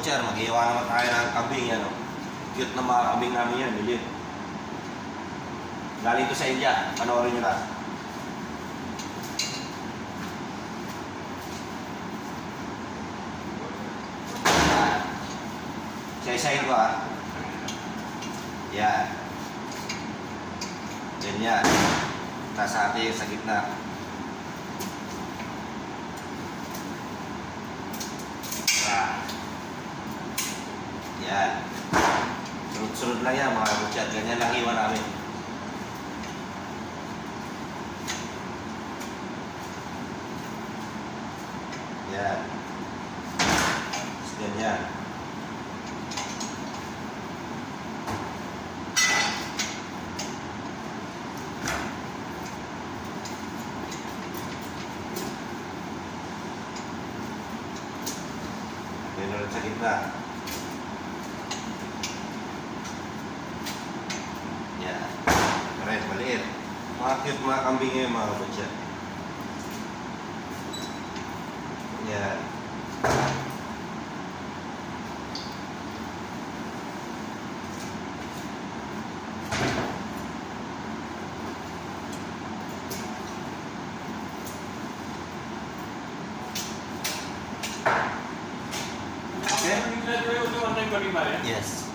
butcher, mag-iwa naman tayo ng kambing yan. Cute na mga kambing namin yan, milit. Galing to sa India, panoorin nyo na. Isa-isahin ko Yan. Ganyan. Nasa atin sa gitna. Yan. Sunod-sunod lang yan mga butcher. Ganyan lang iwan namin. Yan. Ganyan. Ganyan sa gitna. Yan. Right, maliit. Mga cute mga kambing ngayon mga butcher. Yan. Yes.